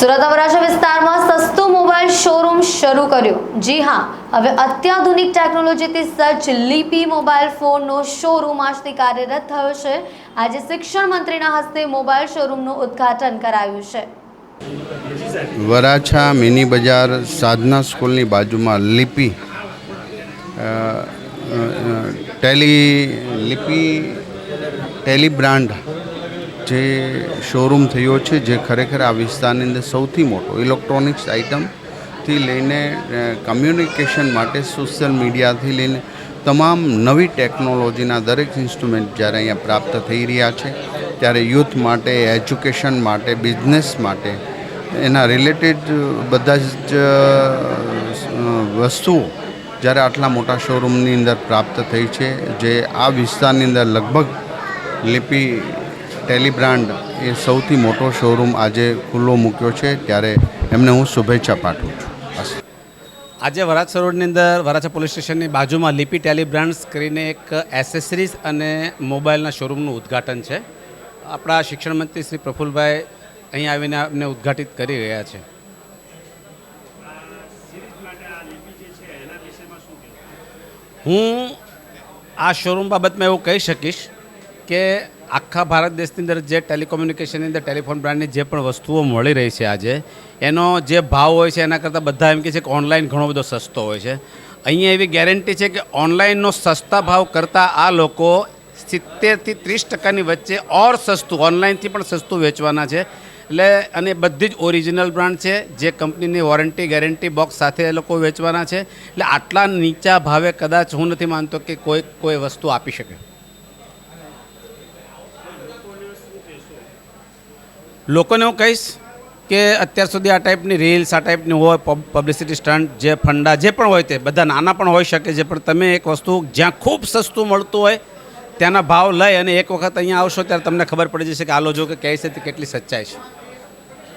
સુરત વરાછા વિસ્તારમાં સસ્તો mobile showroom શરૂ કર્યો। જી હા, હવે અત્યાધુનિક ટેકનોલોજીથી સજ્જ લિપિ મોબાઈલ ફોનનો શોરૂમ આજથી કાર્યરત થયો છે। આજે શિક્ષણ મંત્રીના હસ્તે મોબાઈલ શોરૂમનું ઉદ્ઘાટન કરાયું છે। વરાછા મિની બજાર સાધના સ્કૂલની બાજુમાં લિપિ ટેલી બ્રાન્ડ જે શોરૂમ થયો છે, જે ખરેખર આ વિસ્તારની અંદર સૌથી મોટો ઇલેક્ટ્રોનિક્સ આઇટમથી લઈને કમ્યુનિકેશન માટે સોશિયલ મીડિયાથી લઈને તમામ નવી ટેકનોલોજીના દરેક ઇન્સ્ટ્રુમેન્ટ જ્યારે અહીંયા પ્રાપ્ત થઈ રહ્યા છે, ત્યારે યુથ માટે, એજ્યુકેશન માટે, બિઝનેસ માટે એના રિલેટેડ બધા જ વસ્તુઓ જ્યારે આટલા મોટા શોરૂમની અંદર પ્રાપ્ત થઈ છે, જે આ વિસ્તારની અંદર લગભગ લિપિ ટેલી બ્રાન્ડ એ સૌથી મોટો શોરૂમ આજે ખુલ્લો મૂક્યો છે, ત્યારે એમને હું શુભેચ્છા પાઠવું છું। આજે વરાછા રોડની અંદર વરાછા પોલીસ સ્ટેશનની બાજુમાં લિપિ ટેલી બ્રાન્ડ્સ કરીને એક એસેસરીઝ અને મોબાઈલના શોરૂમનું ઉદ્ઘાટન છે। આપણા શિક્ષણ મંત્રી શ્રી પ્રફુલભાઈ અહીં આવીને આપને ઉદ્ઘાટિત કરી રહ્યા છે। હું આ શોરૂમ બાબતમાં એવું કહી શકીશ કે આખા ભારત દેશની અંદર જે ટેલિકોમ્યુનિકેશનની અંદર ટેલિફોન બ્રાન્ડની જે પણ વસ્તુઓ મળી રહી છે આજે, એનો જે ભાવ હોય છે એના કરતાં બધા એમ કહે છે કે ઓનલાઈન ઘણો બધો સસ્તો હોય છે। અહીંયા એવી ગેરંટી છે કે ઓનલાઈનનો સસ્તા ભાવ કરતાં આ લોકો 70થી 30% વચ્ચે ઓર સસ્તું, ઓનલાઈનથી પણ સસ્તું વેચવાના છે। એટલે અને બધી જ ઓરિજિનલ બ્રાન્ડ છે, જે કંપનીની વોરંટી ગેરંટી બોક્સ સાથે એ લોકો વેચવાના છે। એટલે આટલા નીચા ભાવે કદાચ હું નથી માનતો કે કોઈ વસ્તુ આપી શકે। લોકોને હું કહીશ કે અત્યાર સુધી આ ટાઈપની રીલ્સ, આ ટાઈપની હોય પબ્લિસિટી સ્ટન્ટ, જે ફંડા જે પણ હોય તે બધા નાના પણ હોઈ શકે છે, પણ તમે એક વસ્તુ જ્યાં ખૂબ સસ્તું મળતું હોય ત્યાંના ભાવ લઈ અને એક વખત અહીંયા આવશો ત્યારે તમને ખબર પડી જશે કે આ લોકો કે કહે છે તે કેટલી સચ્ચાઈ છે।